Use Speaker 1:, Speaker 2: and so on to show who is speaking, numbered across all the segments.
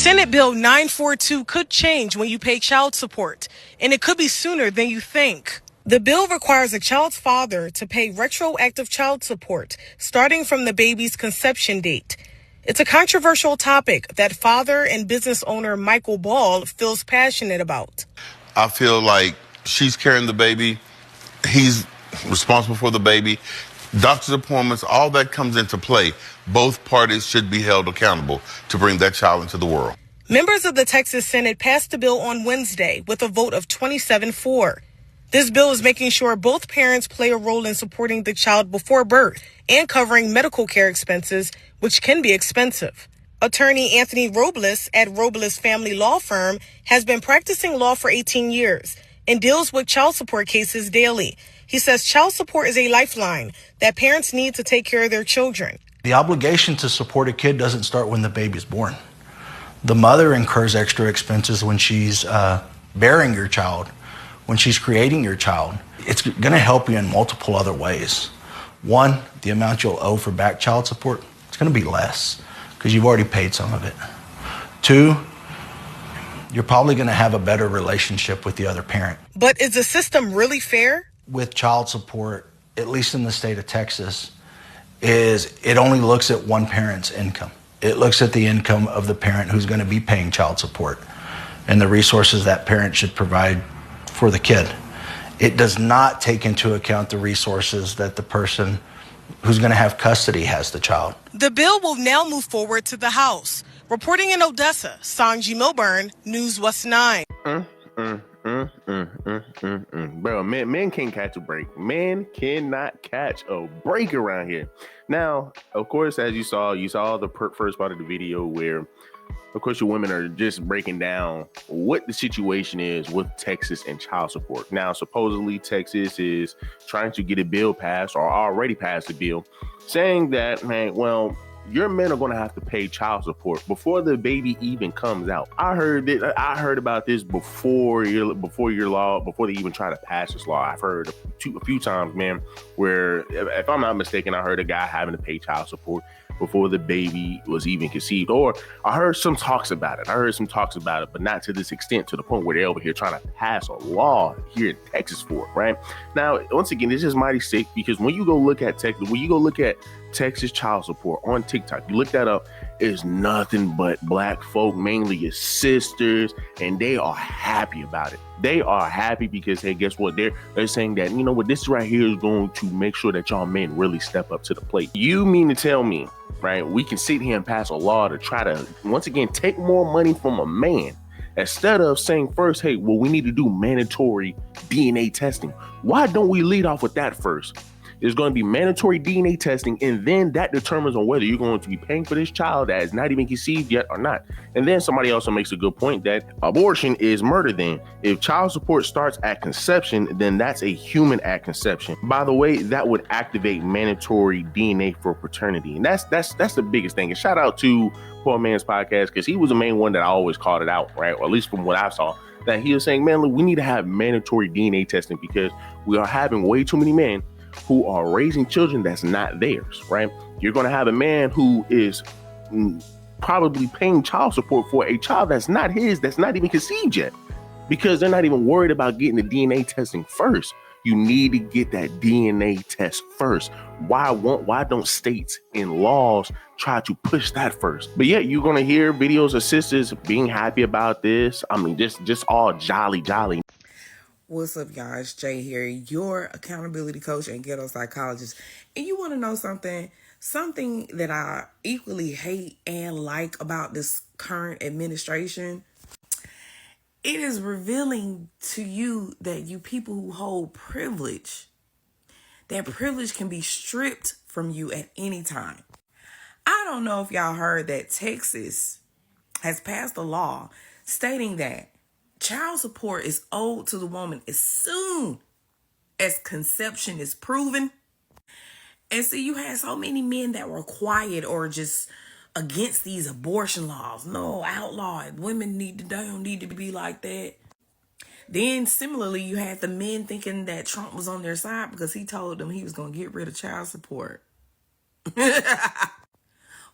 Speaker 1: Senate Bill 942 could change when you pay child support, and it could be sooner than you think. The bill requires a child's father to pay retroactive child support starting from the baby's conception date. It's a controversial topic that father and business owner Michael Ball feels passionate about.
Speaker 2: I feel like she's carrying the baby. He's responsible for the baby. Doctor's appointments, all that comes into play. Both parties should be held accountable to bring that child into the world.
Speaker 1: Members of the Texas Senate passed the bill on Wednesday with a vote of 27-4. This bill is making sure both parents play a role in supporting the child before birth and covering medical care expenses, which can be expensive. Attorney Anthony Robles at Robles Family Law Firm has been practicing law for 18 years and deals with child support cases daily. He says child support is a lifeline that parents need to take care of their children.
Speaker 3: The obligation to support a kid doesn't start when the baby's born. The mother incurs extra expenses when she's bearing your child, when she's creating your child. It's going to help you in multiple other ways. One, the amount you'll owe for back child support, it's going to be less because you've already paid some of it. Two, you're probably going to have a better relationship with the other parent.
Speaker 1: But is the system really fair?
Speaker 3: With child support, at least in the state of Texas, is it only looks at one parent's income. It looks at the income of the parent who's going to be paying child support and the resources that parent should provide for the kid. It does not take into account the resources that the person who's going to have custody has the child.
Speaker 1: The bill will now move forward to the House. Reporting in Odessa, Sanji Milburn, News West 9.
Speaker 4: Bro, men can't catch a break. Men cannot catch a break around here. Now, of course, as you saw the first part of the video where, of course, your women are just breaking down what the situation is with Texas and child support. Now, supposedly, Texas is trying to get a bill passed or already passed a bill saying that, hey, well, your men are going to have to pay child support before the baby even comes out. I heard about this before they even try to pass this law. I've heard a few times, man, where, if I'm not mistaken, I heard a guy having to pay child support before the baby was even conceived. Or I heard some talks about it. But not to this extent, to the point where they're over here trying to pass a law here in Texas for it, right? Now, once again, it's just mighty sick because when you go look at Texas child support on TikTok, you look that up, it's nothing but black folk, mainly your sisters, and they are happy about it. They are happy because, hey, guess what? They're saying that, you know what, this right here is going to make sure that y'all men really step up to the plate. You mean to tell me, right, we can sit here and pass a law to try to, once again, take more money from a man instead of saying first, hey, well, we need to do mandatory DNA testing. Why don't we lead off with that first? There's going to be mandatory DNA testing, and then that determines on whether you're going to be paying for this child that is not even conceived yet or not. And then somebody also makes a good point that abortion is murder then. If child support starts at conception, then that's a human at conception. By the way, that would activate mandatory DNA for paternity. And that's the biggest thing. And shout out to Poor Man's Podcast, because he was the main one that I always called it out, right? Or at least from what I saw, that he was saying, man, look, we need to have mandatory DNA testing because we are having way too many men who are raising children that's not theirs, right? You're going to have a man who is probably paying child support for a child that's not his, that's not even conceived yet, because they're not even worried about getting the DNA testing first. You need to get that DNA test first. Why don't states and laws try to push that first? But yet you're going to hear videos of sisters being happy about this. I mean, just all jolly.
Speaker 5: What's up, y'all? It's Jay here, your accountability coach and ghetto psychologist. And you want to know something? Something that I equally hate and like about this current administration. It is revealing to you that you people who hold privilege, that privilege can be stripped from you at any time. I don't know if y'all heard that Texas has passed a law stating that child support is owed to the woman as soon as conception is proven. And see, you had so many men that were quiet or just against these abortion laws. No, outlaw it. Women don't need to be like that. Then similarly, you had the men thinking that Trump was on their side because he told them he was going to get rid of child support.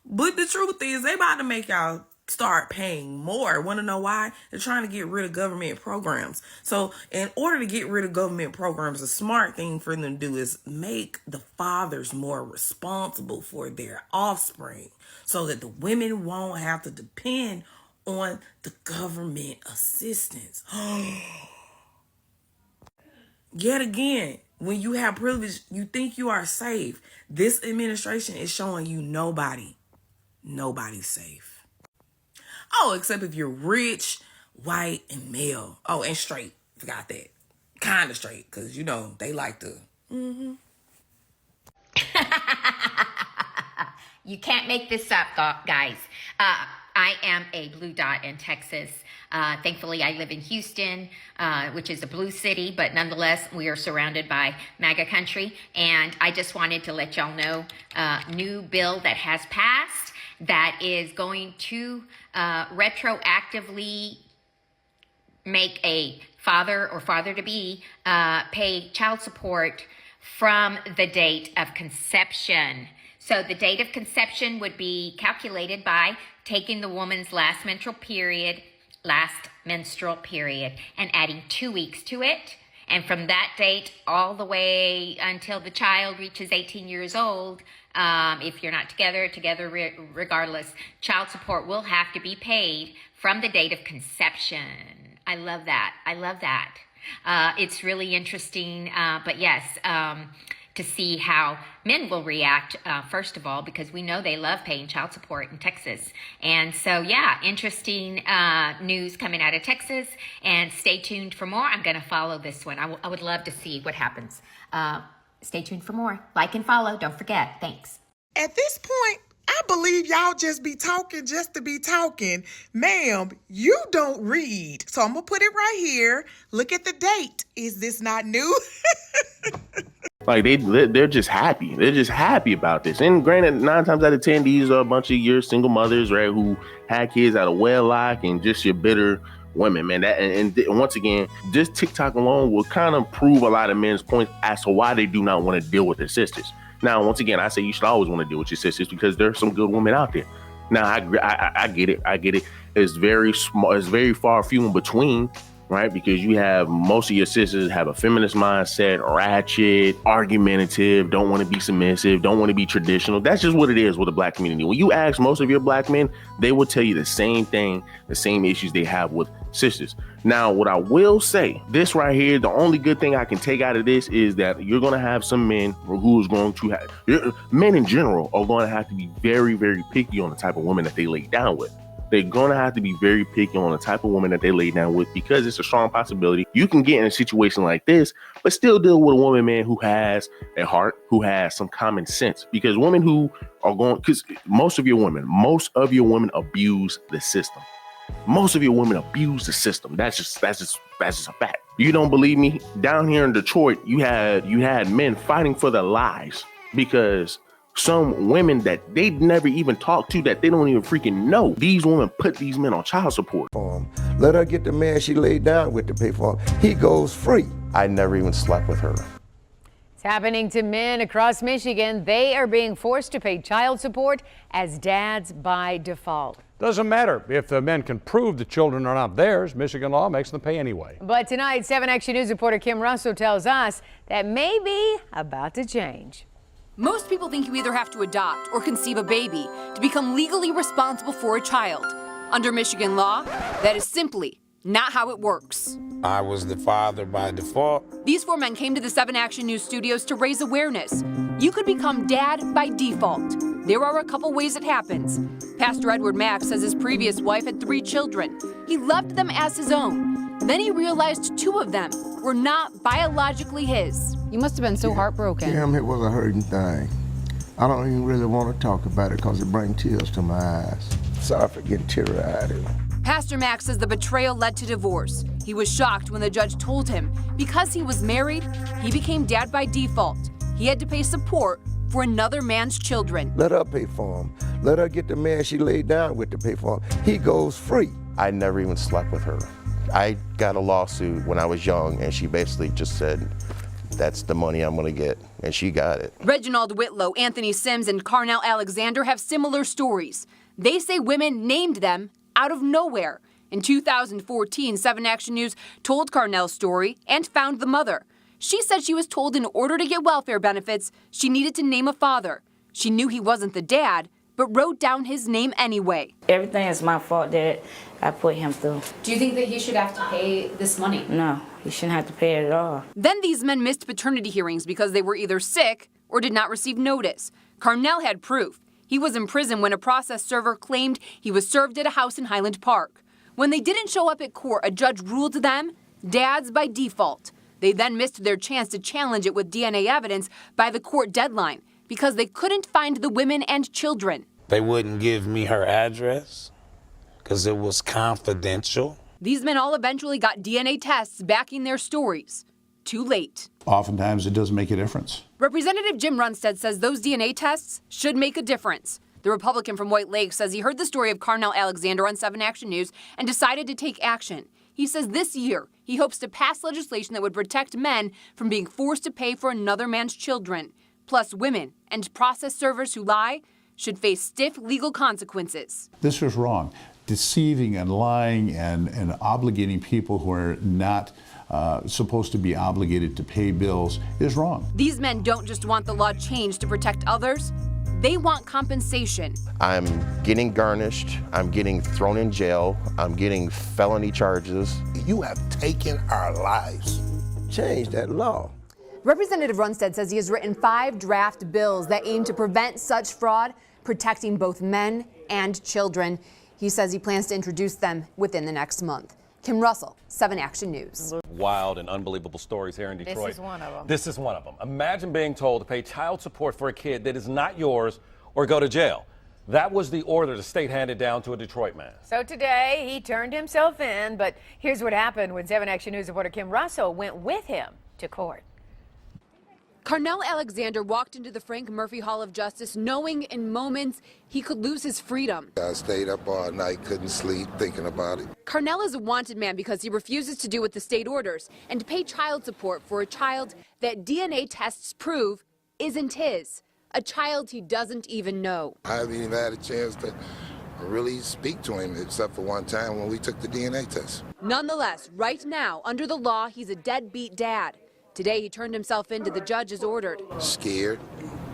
Speaker 5: But the truth is, they about to make y'all start paying more. Want to know why? They're trying to get rid of government programs. So in order to get rid of government programs, a smart thing for them to do is make the fathers more responsible for their offspring so that the women won't have to depend on the government assistance. Yet again, when you have privilege, you think you are safe. This administration is showing you nobody's safe. Oh, except if you're rich, white, and male. Oh, and straight. Forgot that. Kind of straight, because, you know, they like to.
Speaker 6: You can't make this up, guys. I am a blue dot in Texas. Thankfully, I live in Houston, which is a blue city, but nonetheless, we are surrounded by MAGA country. And I just wanted to let y'all know, new bill that has passed that is going to retroactively make a father or father-to-be pay child support from the date of conception. So the date of conception would be calculated by taking the woman's last menstrual period, and adding 2 weeks to it. And from that date all the way until the child reaches 18 years old, if you're not together regardless, child support will have to be paid from the date of conception. I love that. It's really interesting, but yes, to see how men will react, first of all, because we know they love paying child support in Texas. And so, yeah, interesting news coming out of Texas. And stay tuned for more. I'm going to follow this one. I would love to see what happens. Stay tuned for more. Like and follow. Don't forget. Thanks.
Speaker 7: At this point, I believe y'all just be talking just to be talking. Ma'am, you don't read. So I'm going to put it right here. Look at the date. Is this not new?
Speaker 4: Like they're just happy. They're just happy about this. And granted, 9 times out of 10, these are a bunch of your single mothers, right, who had kids out of wedlock and just your bitter women, man. That and once again, just TikTok alone will kind of prove a lot of men's points as to why they do not want to deal with their sisters. Now, once again, I say you should always want to deal with your sisters because there's some good women out there. Now, I get it. It's very small. It's very far few in between. Right? Because you have most of your sisters have a feminist mindset, ratchet, argumentative, don't want to be submissive, don't want to be traditional. That's just what it is with the black community. When you ask most of your black men, they will tell you the same thing, the same issues they have with sisters. Now, what I will say, this right here, the only good thing I can take out of this is that you're going to have some men who's going to have, men in general are going to have to be very, very picky on the type of women that they lay down with. They're going to have to be very picky on the type of woman that they lay down with because it's a strong possibility you can get in a situation like this, but still deal with a woman, man, who has a heart, who has some common sense. Because women who are going, because most of your women abuse the system. Most of your women abuse the system. That's just a fact. You don't believe me? Down here in Detroit, you had men fighting for their lives because some women that they'd never even talked to, that they don't even freaking know, these women put these men on child support.
Speaker 8: Let her get the man she laid down with to pay for him. He goes free. I never even slept with her.
Speaker 9: It's happening to men across Michigan. They are being forced to pay child support as dads by default.
Speaker 10: Doesn't matter if the men can prove the children are not theirs. Michigan law makes them pay anyway.
Speaker 9: But tonight, 7 Action News reporter Kim Russell tells us that may be about to change.
Speaker 11: Most people think you either have to adopt or conceive a baby to become legally responsible for a child. Under Michigan law, that is simply not how it works.
Speaker 12: I was the father by default.
Speaker 11: These 4 men came to the 7 Action News studios to raise awareness. You could become dad by default. There are a couple ways it happens. Pastor Edward Mack says his previous wife had 3 children. He loved them as his own. Then he realized 2 of them were not biologically his.
Speaker 9: You must have been so heartbroken.
Speaker 8: Damn, it was a hurting thing. I don't even really want to talk about it because it brings tears to my eyes. Sorry for getting teary-eyed.
Speaker 11: Pastor Mack says the betrayal led to divorce. He was shocked when the judge told him because he was married, he became dad by default. He had to pay support for another man's children.
Speaker 8: Let her pay for him. Let her get the man she laid down with to pay for him. He goes free. I never even slept with her. I got a lawsuit when I was young, and she basically just said, that's the money I'm going to get, and she got it.
Speaker 11: Reginald Whitlow, Anthony Sims, and Carnell Alexander have similar stories. They say women named them out of nowhere. In 2014, 7 Action News told Carnell's story and found the mother. She said she was told in order to get welfare benefits, she needed to name a father. She knew he wasn't the dad, but wrote down his name anyway.
Speaker 13: Everything is my fault that I put him through.
Speaker 11: Do you think that he should have to pay this money?
Speaker 13: No, he shouldn't have to pay it at all.
Speaker 11: Then these men missed paternity hearings because they were either sick or did not receive notice. Carnell had proof. He was in prison when a process server claimed he was served at a house in Highland Park. When they didn't show up at court, a judge ruled them dads by default. They then missed their chance to challenge it with DNA evidence by the court deadline because they couldn't find the women and children.
Speaker 12: They wouldn't give me her address because it was confidential.
Speaker 11: These men all eventually got DNA tests backing their stories. Too late.
Speaker 14: Oftentimes it doesn't make a difference.
Speaker 11: Representative Jim Runstead says those DNA tests should make a difference. The Republican from White Lake says he heard the story of Carnell Alexander on 7 Action News and decided to take action. He says this year he hopes to pass legislation that would protect men from being forced to pay for another man's children. Plus, women and process servers who lie should face stiff legal consequences.
Speaker 14: This was wrong. Deceiving and lying and obligating people who are not supposed to be obligated to pay bills is wrong.
Speaker 11: These men don't just want the law changed to protect others. They want compensation.
Speaker 8: I'm getting garnished. I'm getting thrown in jail. I'm getting felony charges.
Speaker 15: You have taken our lives.
Speaker 8: Change that law.
Speaker 9: Representative Runstead says he has written 5 draft bills that aim to prevent such fraud, protecting both men and children. He says he plans to introduce them within the next month. Kim Russell, 7 Action News.
Speaker 16: Wild and unbelievable stories here in Detroit.
Speaker 9: This is one of them.
Speaker 16: This is one of them. Imagine being told to pay child support for a kid that is not yours or go to jail. That was the order the state handed down to a Detroit man.
Speaker 9: So today he turned himself in, but here's what happened when 7 Action News reporter Kim Russell went with him to court.
Speaker 11: Carnell Alexander walked into the Frank Murphy Hall of Justice knowing in moments he could lose his freedom.
Speaker 15: I stayed up all night, couldn't sleep, thinking about it.
Speaker 11: Carnell is a wanted man because he refuses to do what the state orders and pay child support for a child that DNA tests prove isn't his, a child he doesn't even know.
Speaker 15: I haven't even had a chance to really speak to him except for one time when we took the DNA test.
Speaker 11: Nonetheless, right now, under the law, he's a deadbeat dad. Today, he turned himself in to the judge as ordered.
Speaker 15: Scared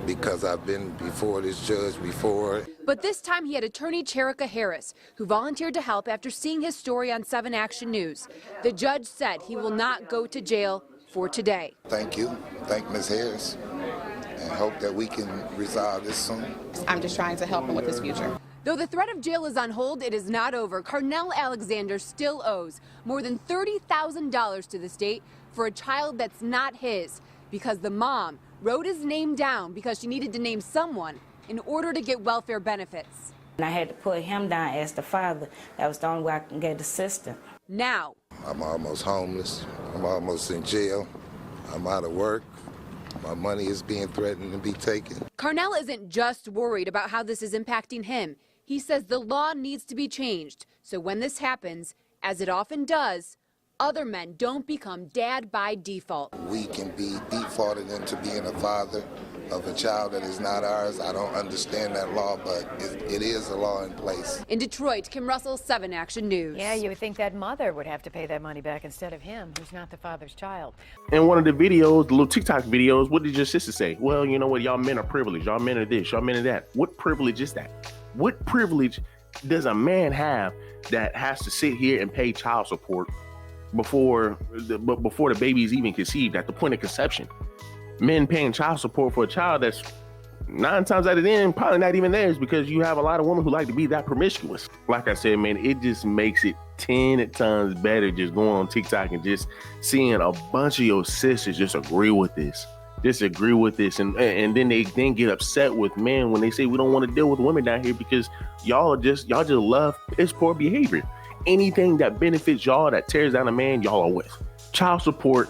Speaker 15: because I've been before this judge before.
Speaker 11: But this time he had attorney Cherika Harris, who volunteered to help after seeing his story on 7 Action News. The judge said he will not go to jail for today.
Speaker 15: Thank you. Thank Ms. Harris. And hope that we can resolve this soon.
Speaker 17: I'm just trying to help him with his future.
Speaker 11: Though the threat of jail is on hold, it is not over. Carnell Alexander still owes more than $30,000 to the state for a child that's not his because the mom wrote his name down because she needed to name someone in order to get welfare benefits.
Speaker 13: And I had to put him down as the father. That was the only way I can get assistance.
Speaker 11: Now,
Speaker 15: I'm almost homeless. I'm almost in jail. I'm out of work. My money is being threatened to be taken.
Speaker 11: Carnell isn't just worried about how this is impacting him. He says the law needs to be changed so when this happens, as it often does, other men don't become dad by default.
Speaker 15: We can be defaulted into being a father of a child that is not ours. I don't understand that law, but it is a law in place.
Speaker 11: In Detroit, Kim Russell, 7 Action News.
Speaker 9: Yeah, you would think that mother would have to pay that money back instead of him, who's not the father's child.
Speaker 4: In one of the videos, the little TikTok videos, what did your sister say? Well, you know what? Y'all men are privileged. Y'all men are this. Y'all men are that. What privilege is that? What privilege does a man have that has to sit here and pay child support before the baby is even conceived, at the point of conception? Men paying child support for a child that's 9 times out of 10 probably not even theirs, because you have a lot of women who like to be that promiscuous. Like I said, man, it just makes it 10 times better just going on TikTok and just seeing a bunch of your sisters just agree with this, and then they get upset with men when they say we don't want to deal with women down here because y'all just love piss poor behavior. Anything that benefits y'all, that tears down a man, y'all are with. Child support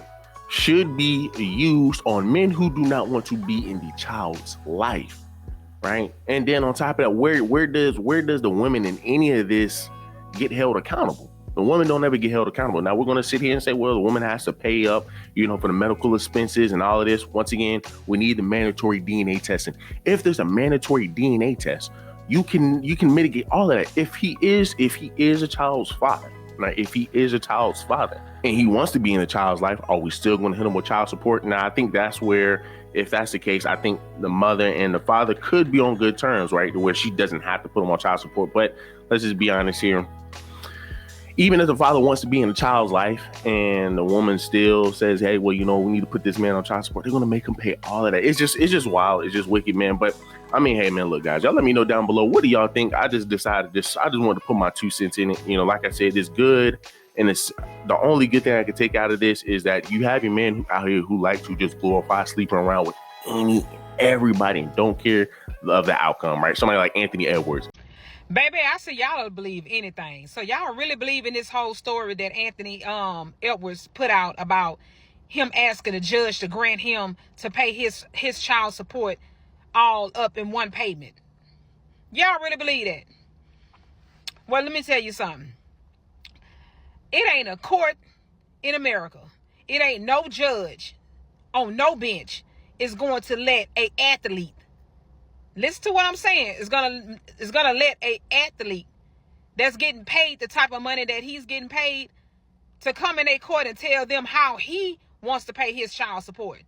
Speaker 4: should be used on men who do not want to be in the child's life, right? And then on top of that, where does the women in any of this get held accountable? The women don't ever get held accountable. Now we're going to sit here and say, well, the woman has to pay up, for the medical expenses and all of this. Once again, we need the mandatory DNA testing. If there's a mandatory DNA test, you can mitigate all of that if he is a child's father. Right? If he is a child's father and he wants to be in a child's life, are we still going to hit him with child support? Now, I think that's where, if that's the case, I think the mother and the father could be on good terms, right? Where she doesn't have to put him on child support. But let's just be honest here. Even if the father wants to be in a child's life and the woman still says, hey, well, we need to put this man on child support, they're going to make him pay all of that. It's just wild. It's just wicked, man. But I mean, hey, man, look, guys, y'all let me know down below. What do y'all think? I just decided I just wanted to put my 2 cents in it. Like I said, it's good. And it's the only good thing I can take out of this is that you have your man out here who likes to just glorify sleeping around with everybody and don't care of the outcome, right? Somebody like Anthony Edwards.
Speaker 18: Baby, I see y'all don't believe anything. So y'all really believe in this whole story that Anthony Edwards put out about him asking the judge to grant him to pay his child support all up in one payment. Y'all really believe that? Well, let me tell you something. It ain't a court in America. It ain't no judge on no bench is going to let a athlete, listen to what I'm saying, is gonna let a athlete that's getting paid the type of money that he's getting paid to come in a court and tell them how he wants to pay his child support.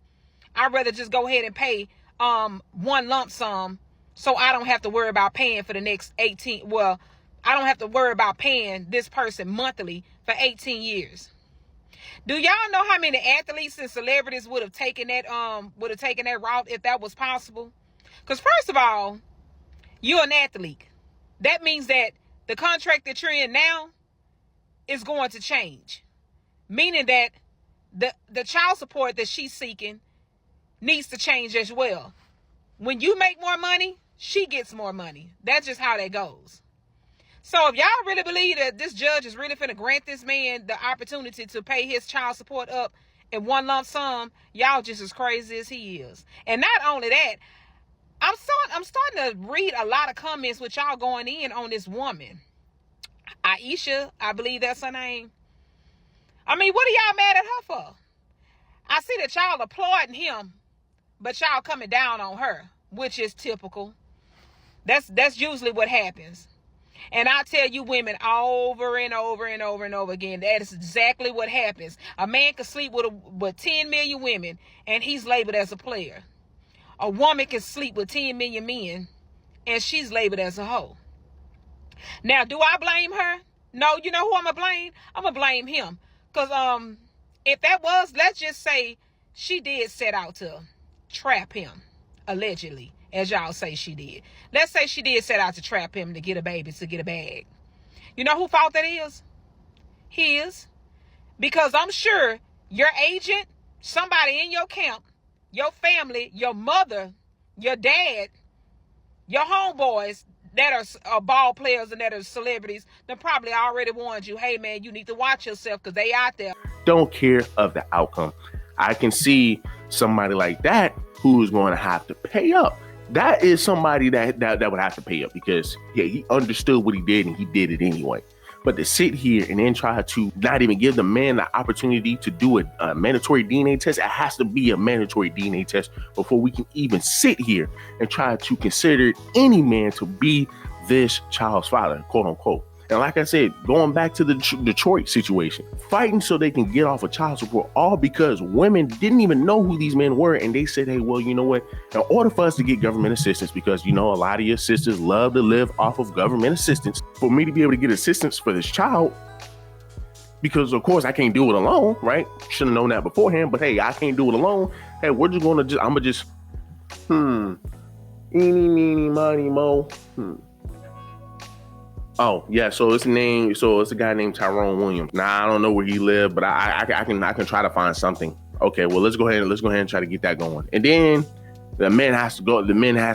Speaker 18: I'd rather just go ahead and pay one lump sum so I don't have to worry about paying for the next 18. Well, I don't have to worry about paying this person monthly for 18 years. Do y'all know how many athletes and celebrities would have taken that route if that was possible? Because first of all, you're an athlete. That means that the contract that you're in now is going to change. Meaning that the child support that she's seeking needs to change as well. When you make more money, she gets more money. That's just how that goes. So if y'all really believe that this judge is really finna grant this man the opportunity to pay his child support up in one lump sum, y'all just as crazy as he is. And not only that, I'm starting to read a lot of comments with y'all going in on this woman. Aisha, I believe that's her name. I mean, what are y'all mad at her for? I see that y'all applauding him, but y'all coming down on her, which is typical. That's usually what happens. And I tell you women over and over and over and over again, that is exactly what happens. A man can sleep with 10 million women and he's labeled as a player. A woman can sleep with 10 million men and she's labeled as a hoe. Now, do I blame her? No, you know who I'm going to blame? I'm going to blame him. Because if that was, let's just say she did set out to trap him, allegedly, as y'all say she did. Let's say she did set out to trap him to get a baby, to get a bag. You know whose fault that is? His. Because I'm sure your agent, somebody in your camp, your family, your mother, your dad, your homeboys that are ball players and that are celebrities, they probably already warned you, hey man, you need to watch yourself because they out there.
Speaker 4: Don't care of the outcome. I can see somebody like that who is going to have to pay up. That is somebody that would have to pay up because he understood what he did and he did it anyway. But to sit here and then try to not even give the man the opportunity to do a mandatory DNA test, it has to be a mandatory DNA test before we can even sit here and try to consider any man to be this child's father, quote unquote. And like I said, going back to the Detroit situation, fighting so they can get off of child support, all because women didn't even know who these men were. And they said, hey, well, you know what? In order for us to get government assistance, because, a lot of your sisters love to live off of government assistance, for me to be able to get assistance for this child, because, of course, I can't do it alone, right? Should have known that beforehand. But, hey, I can't do it alone. Hey, we're just going to I'm going to just, eeny, meeny, miny, mo, Oh yeah, so it's a guy named Tyrone Williams. Now I don't know where he lived, but I can try to find something. Okay, well let's go ahead and try to get that going. And then the men has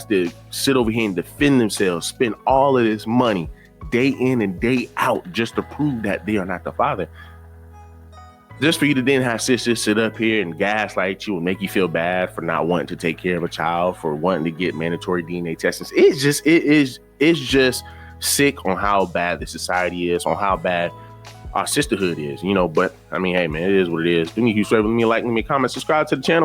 Speaker 4: to sit over here and defend themselves, spend all of this money day in and day out just to prove that they are not the father. Just for you to then have sisters sit up here and gaslight you and make you feel bad for not wanting to take care of a child, for wanting to get mandatory DNA testing. It's just sick on how bad the society is, on how bad our sisterhood is, but I mean, hey man, it is what it is. Do me a huge favor, leave me a like, leave me a comment, subscribe to the channel.